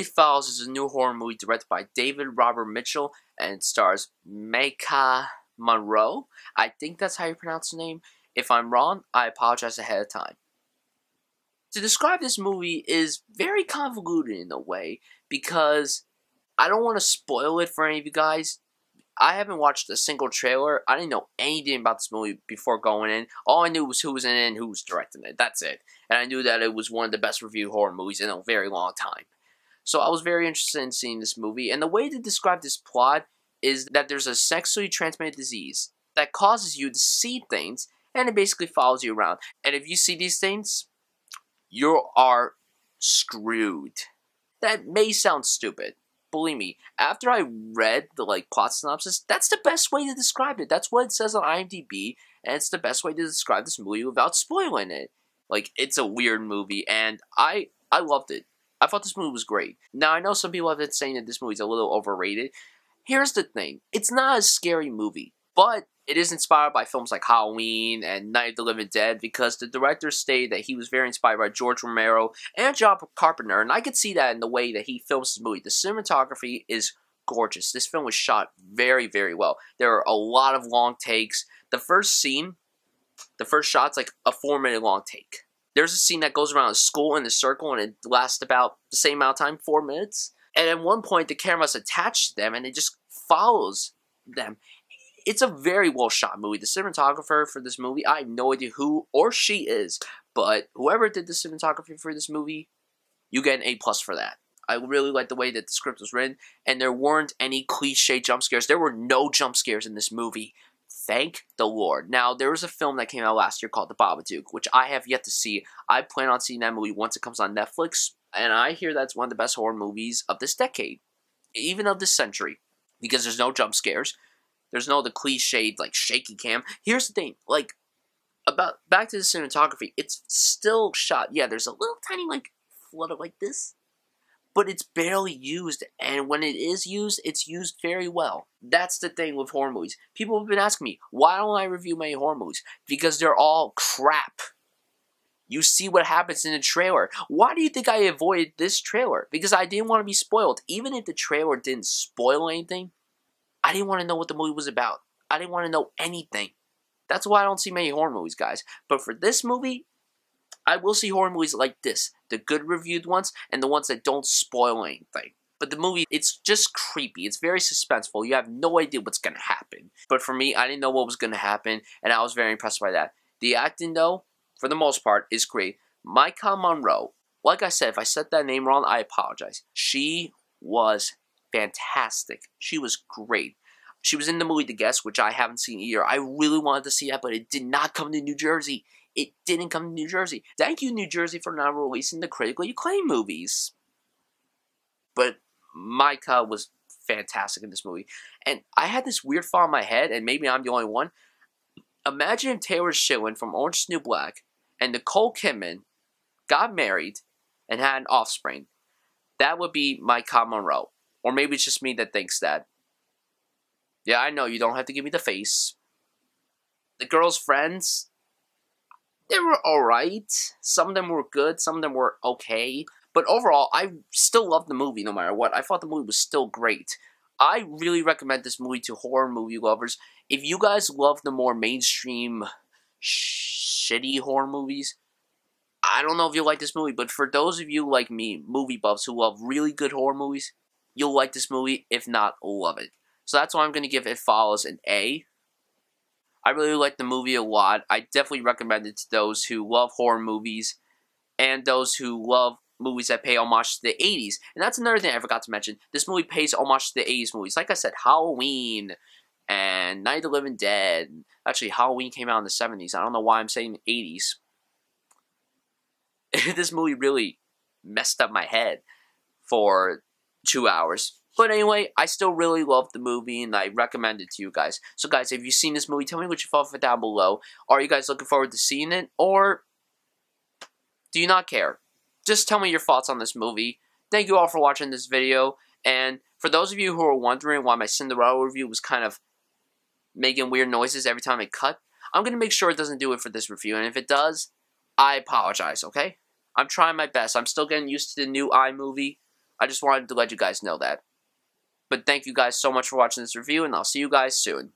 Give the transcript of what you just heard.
It Follows is a new horror movie directed by David Robert Mitchell and stars Maika Monroe. I think that's how you pronounce the name. If I'm wrong, I apologize ahead of time. To describe this movie is very convoluted in a way because I don't want to spoil it for any of you guys. I haven't watched a single trailer. I didn't know anything about this movie before going in. All I knew was who was in it and who was directing it. That's it. And I knew that it was one of the best reviewed horror movies in a very long time. So I was very interested in seeing this movie. And the way to describe this plot is that there's a sexually transmitted disease that causes you to see things, and it basically follows you around. And if you see these things, you are screwed. That may sound stupid. Believe me, after I read the plot synopsis, that's the best way to describe it. That's what it says on IMDb, and it's the best way to describe this movie without spoiling it. It's a weird movie, and I loved it. I thought this movie was great. Now, I know some people have been saying that this movie's a little overrated. Here's the thing. It's not a scary movie, but it is inspired by films like Halloween and Night of the Living Dead because the director stated that he was very inspired by George Romero and John Carpenter, and I could see that in the way that he films this movie. The cinematography is gorgeous. This film was shot very, very well. There are a lot of long takes. The first shot's like a 4-minute long take. There's a scene that goes around a school in a circle and it lasts about the same amount of time, 4 minutes. And at one point, the camera's attached to them and it just follows them. It's a very well shot movie. The cinematographer for this movie, I have no idea who or she is, but whoever did the cinematography for this movie, you get an A+ for that. I really like the way that the script was written, and there weren't any cliche jump scares. There were no jump scares in this movie. Thank the Lord. Now, there was a film that came out last year called The Babadook, which I have yet to see. I plan on seeing that movie once it comes on Netflix, and I hear that's one of the best horror movies of this decade, even of this century, because there's no jump scares. There's no the cliched, shaky cam. Here's the thing, back to the cinematography, it's still shot. Yeah, there's a little tiny, flutter like this, but it's barely used, and when it is used, it's used very well. That's the thing with horror movies. People have been asking me, why don't I review many horror movies? Because they're all crap. You see what happens in the trailer. Why do you think I avoided this trailer? Because I didn't want to be spoiled. Even if the trailer didn't spoil anything, I didn't want to know what the movie was about. I didn't want to know anything. That's why I don't see many horror movies, guys. But for this movie, I will see horror movies like this. The good reviewed ones, and the ones that don't spoil anything. But the movie, it's just creepy. It's very suspenseful. You have no idea what's going to happen. But for me, I didn't know what was going to happen, and I was very impressed by that. The acting, though, for the most part, is great. Maika Monroe, like I said, if I said that name wrong, I apologize. She was fantastic. She was great. She was in the movie The Guest, which I haven't seen either. I really wanted to see that, but it did not come to New Jersey. It didn't come to New Jersey. Thank you, New Jersey, for not releasing the critically acclaimed movies. But Maika was fantastic in this movie. And I had this weird thought in my head, and maybe I'm the only one. Imagine if Taylor Schilling from Orange is the New Black and Nicole Kidman got married and had an offspring. That would be Maika Monroe. Or maybe it's just me that thinks that. Yeah, I know, you don't have to give me the face. The girls' friends, they were alright. Some of them were good, some of them were okay. But overall, I still loved the movie no matter what. I thought the movie was still great. I really recommend this movie to horror movie lovers. If you guys love the more mainstream, shitty horror movies, I don't know if you'll like this movie, but for those of you like me, movie buffs who love really good horror movies, you'll like this movie, if not, love it. So that's why I'm going to give It Follows an A. I really like the movie a lot. I definitely recommend it to those who love horror movies and those who love movies that pay homage to the 80s. And that's another thing I forgot to mention. This movie pays homage to the 80s movies. Like I said, Halloween and Night of the Living Dead. Actually, Halloween came out in the 70s. I don't know why I'm saying 80s. This movie really messed up my head for 2 hours. But anyway, I still really loved the movie, and I recommend it to you guys. So guys, if you've seen this movie, tell me what you thought of it down below. Are you guys looking forward to seeing it, or do you not care? Just tell me your thoughts on this movie. Thank you all for watching this video, and for those of you who are wondering why my Cinderella review was kind of making weird noises every time it cut, I'm going to make sure it doesn't do it for this review, and if it does, I apologize, okay? I'm trying my best. I'm still getting used to the new iMovie. I just wanted to let you guys know that. But thank you guys so much for watching this review, and I'll see you guys soon.